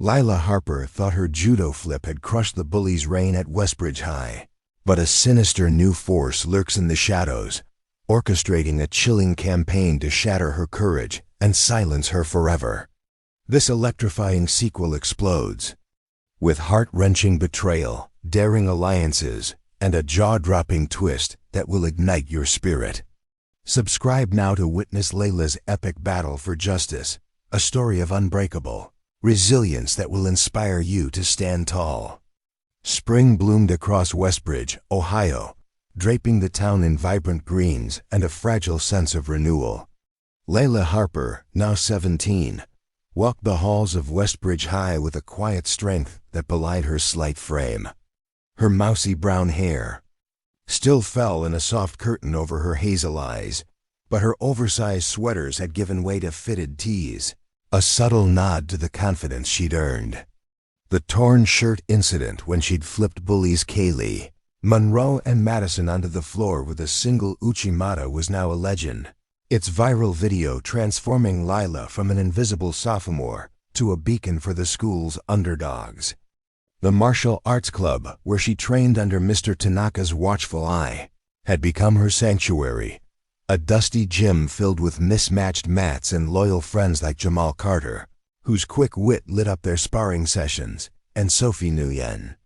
Lila Harper thought her judo flip had crushed the bullies' reign at Westbridge High. But a sinister new force lurks in the shadows, orchestrating a chilling campaign to shatter her courage and silence her forever. This electrifying sequel explodes with heart-wrenching betrayal, daring alliances, and a jaw-dropping twist that will ignite your spirit. Subscribe now to witness Lila's epic battle for justice, a story of unbreakable resilience that will inspire you to stand tall. Spring bloomed across Westbridge, Ohio, draping the town in vibrant greens and a fragile sense of renewal. Lila Harper, now 17, walked the halls of Westbridge High with a quiet strength that belied her slight frame. Her mousy brown hair still fell in a soft curtain over her hazel eyes, but her oversized sweaters had given way to fitted tees, a subtle nod to the confidence she'd earned. The torn shirt incident when she'd flipped bullies Kaylee, Monroe, and Madison onto the floor with a single Uchimata was now a legend. Its viral video transforming Lila from an invisible sophomore to a beacon for the school's underdogs. The martial arts club, where she trained under Mr. Tanaka's watchful eye, had become her sanctuary, a dusty gym filled with mismatched mats and loyal friends like Jamal Carter, whose quick wit lit up their sparring sessions, and Sophie Nguyen,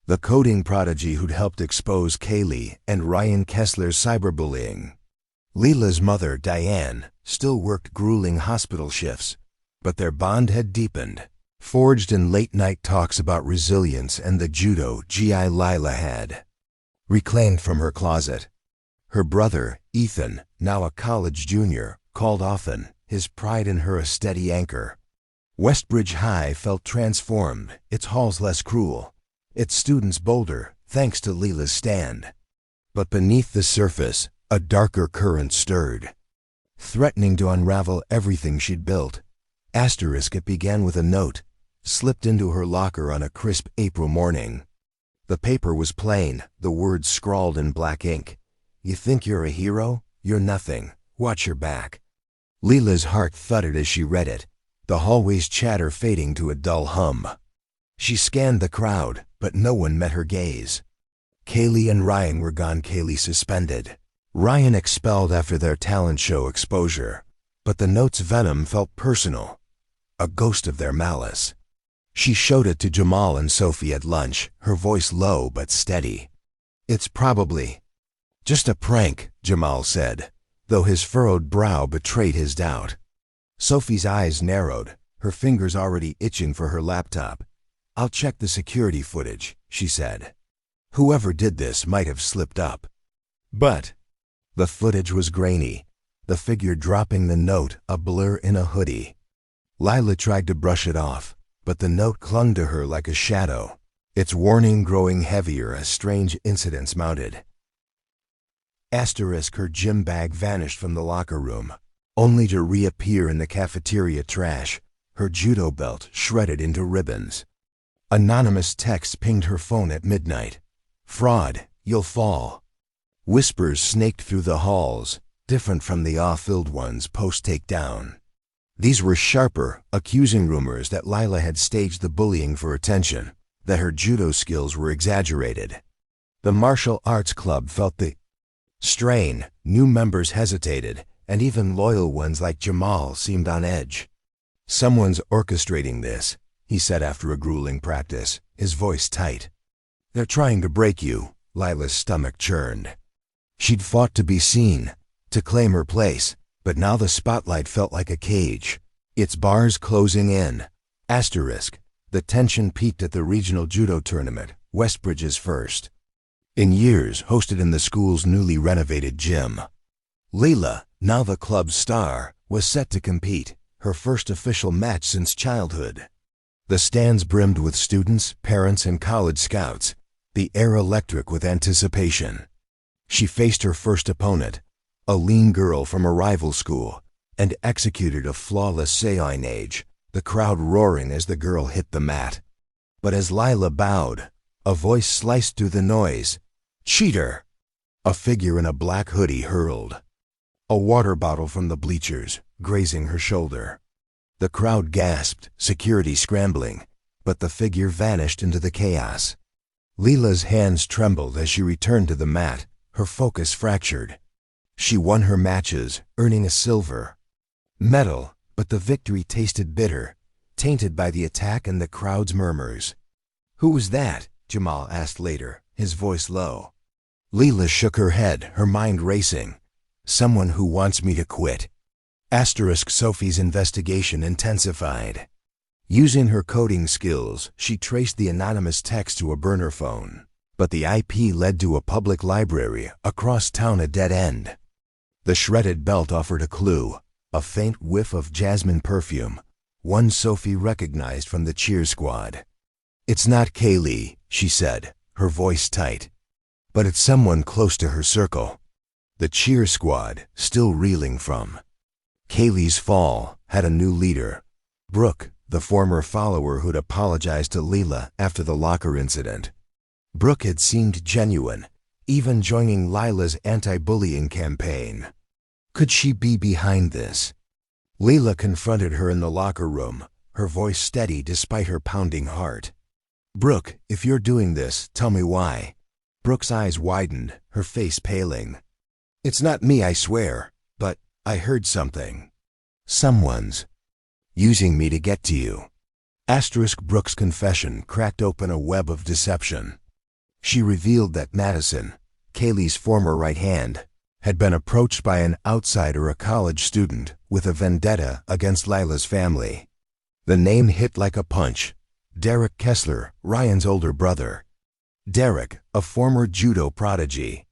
the coding prodigy who'd helped expose Kaylee and Ryan Kessler's cyberbullying. Lila's mother, Diane, still worked grueling hospital shifts, but their bond had deepened, forged in late-night talks about resilience and the judo GI Lila had reclaimed from her closet. Her brother, Ethan, now a college junior, called often, his pride in her a steady anchor. Westbridge High felt transformed, its halls less cruel, its students bolder, thanks to Lila's stand. But beneath the surface, a darker current stirred, threatening to unravel everything she'd built. It began with a note, slipped into her locker on a crisp April morning. The paper was plain, the words scrawled in black ink. "You think you're a hero? You're nothing. Watch your back." Lila's heart thudded as she read it, the hallway's chatter fading to a dull hum. She scanned the crowd, but no one met her gaze. Kaylee and Ryan were gone. Kaylee suspended, Ryan expelled after their talent show exposure, but the note's venom felt personal, a ghost of their malice. She showed it to Jamal and Sophie at lunch, her voice low but steady. "It's probably just a prank," Jamal said, though his furrowed brow betrayed his doubt. Sophie's eyes narrowed, her fingers already itching for her laptop. "I'll check the security footage," she said. Whoever did this might have slipped up. But the footage was grainy, the figure dropping the note a blur in a hoodie. Lila tried to brush it off, but the note clung to her like a shadow, its warning growing heavier as strange incidents mounted. Her gym bag vanished from the locker room, only to reappear in the cafeteria trash, her judo belt shredded into ribbons. Anonymous text pinged her phone at midnight. "Fraud, you'll fall." Whispers snaked through the halls, different from the awe-filled ones post-takedown. These were sharper, accusing rumors that Lila had staged the bullying for attention, that her judo skills were exaggerated. The martial arts club felt the strain, new members hesitated, and even loyal ones like Jamal seemed on edge. "Someone's orchestrating this," he said after a grueling practice, his voice tight. "They're trying to break you." Lila's stomach churned. She'd fought to be seen, to claim her place, but now the spotlight felt like a cage, its bars closing in. The tension peaked at the regional judo tournament, Westbridge's first in years, hosted in the school's newly renovated gym. Lila, now the club's star, was set to compete, her first official match since childhood. The stands brimmed with students, parents, and college scouts, the air electric with anticipation. She faced her first opponent, a lean girl from a rival school, and executed a flawless seoi-nage, the crowd roaring as the girl hit the mat. But as Lila bowed, a voice sliced through the noise. "Cheater!" A figure in a black hoodie hurled a water bottle from the bleachers, grazing her shoulder. The crowd gasped, security scrambling, but the figure vanished into the chaos. Lila's hands trembled as she returned to the mat, her focus fractured. She won her matches, earning a silver medal, but the victory tasted bitter, tainted by the attack and the crowd's murmurs. "Who was that?" Jamal asked later, his voice low. Lila shook her head, her mind racing. "Someone who wants me to quit." Sophie's investigation intensified. Using her coding skills, she traced the anonymous text to a burner phone, but the IP led to a public library across town, a dead end. The shredded belt offered a clue, a faint whiff of jasmine perfume, one Sophie recognized from the cheer squad. "It's not Kaylee," she said, her voice tight, "but it's someone close to her circle." The cheer squad, still reeling from Kaylee's fall, had a new leader, Brooke, the former follower who'd apologized to Lila after the locker incident. Brooke had seemed genuine, even joining Lila's anti-bullying campaign. Could she be behind this? Lila confronted her in the locker room, her voice steady despite her pounding heart. "Brooke, if you're doing this, tell me why." Brooke's eyes widened, her face paling. "It's not me, I swear, but I heard something. Someone's using me to get to you." Brooke's confession cracked open a web of deception. She revealed that Madison, Kaylee's former right hand, had been approached by an outsider, a college student, with a vendetta against Lila's family. The name hit like a punch. Derek Kessler, Ryan's older brother. Derek, a former judo prodigy,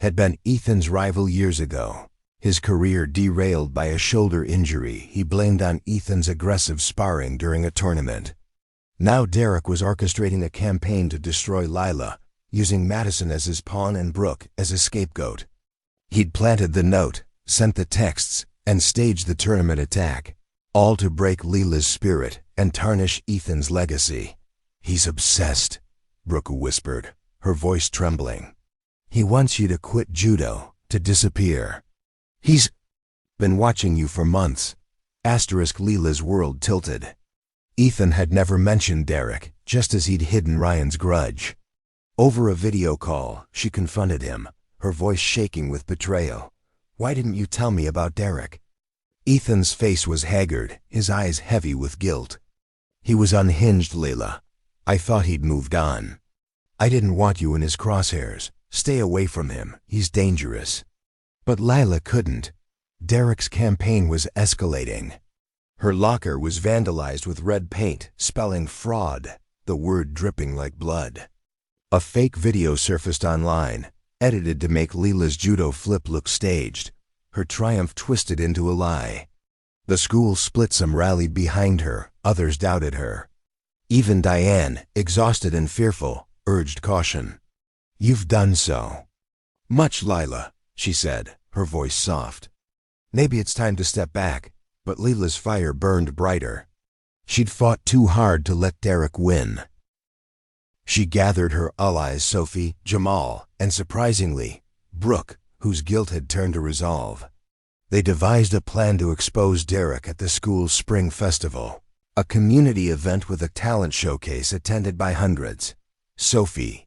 had been Ethan's rival years ago. His career derailed by a shoulder injury he blamed on Ethan's aggressive sparring during a tournament. Now Derek was orchestrating a campaign to destroy Lila, using Madison as his pawn and Brooke as a scapegoat. He'd planted the note, sent the texts, and staged the tournament attack, all to break Lila's spirit and tarnish Ethan's legacy. "He's obsessed," Brooke whispered, her voice trembling. "He wants you to quit judo, to disappear. He's been watching you for months." Lila's world tilted. Ethan had never mentioned Derek, just as he'd hidden Ryan's grudge. Over a video call, she confronted him, her voice shaking with betrayal. "Why didn't you tell me about Derek?" Ethan's face was haggard, his eyes heavy with guilt. "He was unhinged, Lila. I thought he'd moved on. I didn't want you in his crosshairs. Stay away from him, he's dangerous." But Lila couldn't. Derek's campaign was escalating. Her locker was vandalized with red paint, spelling fraud, the word dripping like blood. A fake video surfaced online, edited to make Lila's judo flip look staged, her triumph twisted into a lie. The school split, some rallied behind her, others doubted her. Even Diane, exhausted and fearful, urged caution. "You've done so much, Lila," she said, her voice soft. "Maybe it's time to step back," but Lila's fire burned brighter. She'd fought too hard to let Derek win. She gathered her allies, Sophie, Jamal, and surprisingly, Brooke, whose guilt had turned to resolve. They devised a plan to expose Derek at the school's spring festival, a community event with a talent showcase attended by hundreds. Sophie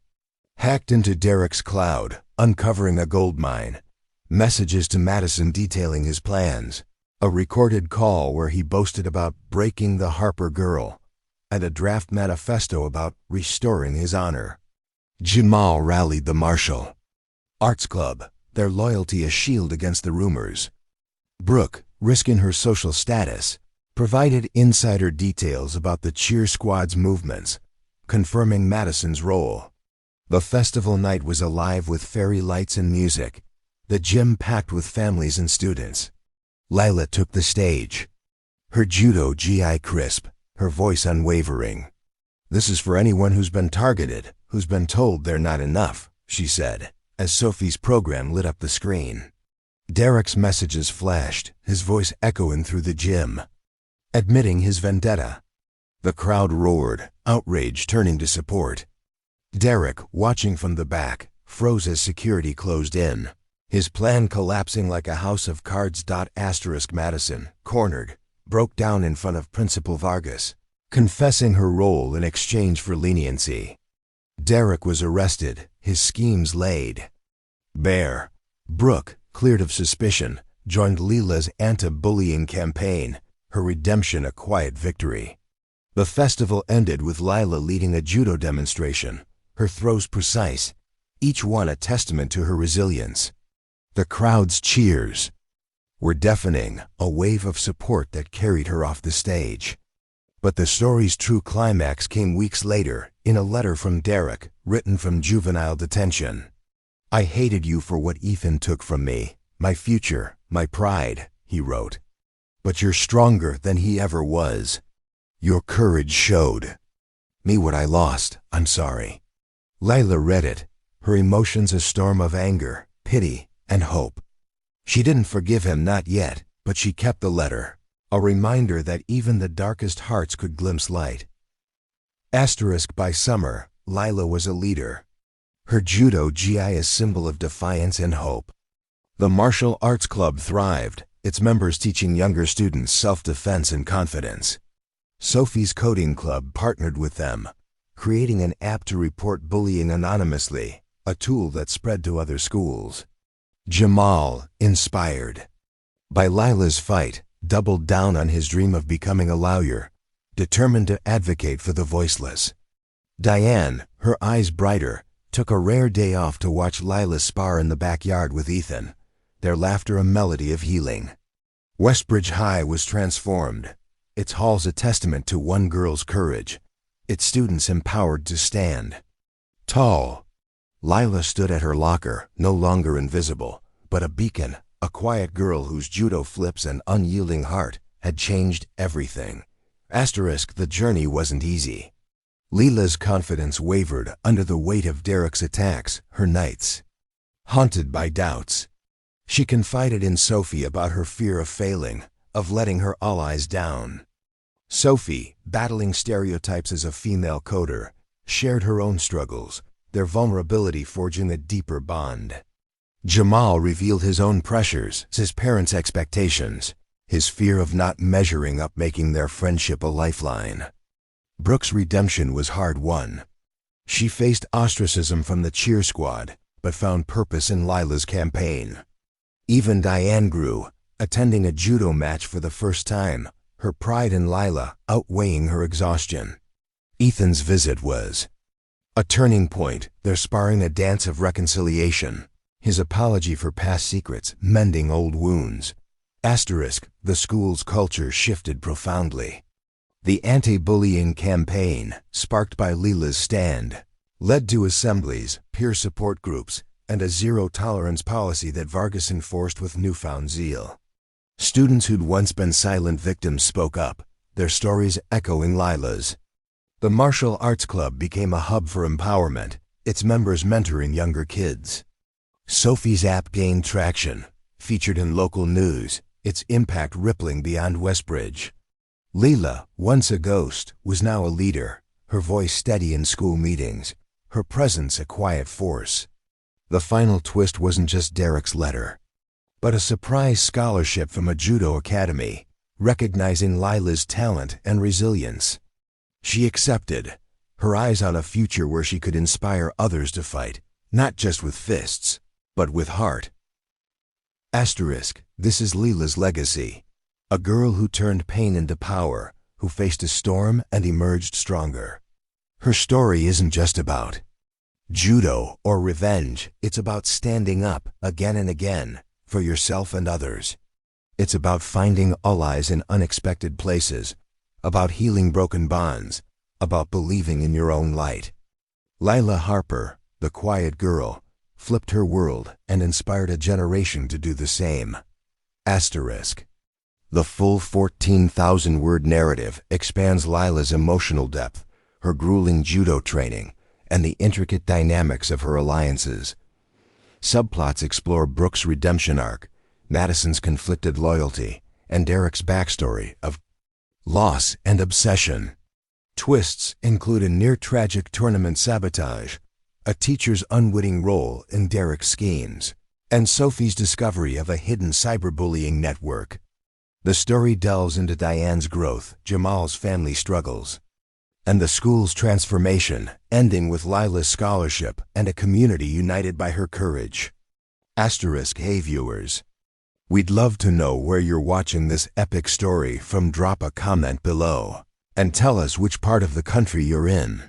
hacked into Derek's cloud, uncovering a gold mine, messages to Madison detailing his plans, a recorded call where he boasted about breaking the Harper girl, and a draft manifesto about restoring his honor. Jamal rallied the Martial Arts Club, their loyalty a shield against the rumors. Brooke, risking her social status, provided insider details about the cheer squad's movements, confirming Madison's role. The festival night was alive with fairy lights and music, the gym packed with families and students. Lila took the stage, her judo GI crisp, her voice unwavering. "This is for anyone who's been targeted, who's been told they're not enough," she said, as Sophie's program lit up the screen. Derek's messages flashed, his voice echoing through the gym, admitting his vendetta. The crowd roared, outrage turning to support. Derek, watching from the back, froze as security closed in, his plan collapsing like a house of cards. Madison, cornered, broke down in front of Principal Vargas, confessing her role in exchange for leniency. Derek was arrested, his schemes laid bare. Brooke, cleared of suspicion, joined Lila's anti-bullying campaign, her redemption a quiet victory. The festival ended with Lila leading a judo demonstration, her throws precise, each one a testament to her resilience. The crowd's cheers were deafening, a wave of support that carried her off the stage. But the story's true climax came weeks later, in a letter from Derek, written from juvenile detention. "I hated you for what Ethan took from me, my future, my pride," he wrote. "But you're stronger than he ever was. Your courage showed me what I lost. I'm sorry." Lila read it, her emotions a storm of anger, pity, and hope. She didn't forgive him, not yet, but she kept the letter, a reminder that even the darkest hearts could glimpse light. By summer, Lila was a leader. Her judo gi a symbol of defiance and hope. The martial arts club thrived, its members teaching younger students self-defense and confidence. Sophie's coding club partnered with them, creating an app to report bullying anonymously, a tool that spread to other schools. Jamal, inspired by Lila's fight, doubled down on his dream of becoming a lawyer, determined to advocate for the voiceless. Diane, her eyes brighter, took a rare day off to watch Lila spar in the backyard with Ethan, their laughter a melody of healing. Westbridge High was transformed, its halls a testament to one girl's courage, its students empowered to stand tall. Lila stood at her locker, no longer invisible, but a beacon, a quiet girl whose judo flips and unyielding heart had changed everything. The journey wasn't easy. Lila's confidence wavered under the weight of Derek's attacks, her nights haunted by doubts. She confided in Sophie about her fear of failing, of letting her allies down. Sophie, battling stereotypes as a female coder, shared her own struggles, their vulnerability forging a deeper bond. Jamal revealed his own pressures, his parents' expectations, his fear of not measuring up, making their friendship a lifeline. Brooke's redemption was hard-won. She faced ostracism from the cheer squad, but found purpose in Lila's campaign. Even Diane grew, attending a judo match for the first time, her pride in Lila outweighing her exhaustion. Ethan's visit was a turning point, their sparring a dance of reconciliation, his apology for past secrets, mending old wounds. The school's culture shifted profoundly. The anti-bullying campaign, sparked by Lila's stand, led to assemblies, peer support groups, and a zero-tolerance policy that Vargas enforced with newfound zeal. Students who'd once been silent victims spoke up, their stories echoing Lila's. The martial arts club became a hub for empowerment, its members mentoring younger kids. Sophie's app gained traction, featured in local news, its impact rippling beyond Westbridge. Lila, once a ghost, was now a leader, her voice steady in school meetings, her presence a quiet force. The final twist wasn't just Derek's letter, but a surprise scholarship from a judo academy, recognizing Lila's talent and resilience. She accepted, her eyes on a future where she could inspire others to fight, not just with fists, but with heart. This is Lila's legacy. A girl who turned pain into power, who faced a storm and emerged stronger. Her story isn't just about judo or revenge, it's about standing up again and again for yourself and others. It's about finding allies in unexpected places, about healing broken bonds, about believing in your own light. Lila Harper, the quiet girl, flipped her world and inspired a generation to do the same. The full 14,000-word narrative expands Lila's emotional depth, her grueling judo training, and the intricate dynamics of her alliances. Subplots explore Brooke's redemption arc, Madison's conflicted loyalty, and Derek's backstory of loss and obsession. Twists include a near-tragic tournament sabotage, a teacher's unwitting role in Derek's schemes, and Sophie's discovery of a hidden cyberbullying network. The story delves into Diane's growth, Jamal's family struggles, and the school's transformation, ending with Lila's scholarship and a community united by her courage. Hey viewers, we'd love to know where you're watching this epic story from. Drop a comment below and tell us which part of the country you're in.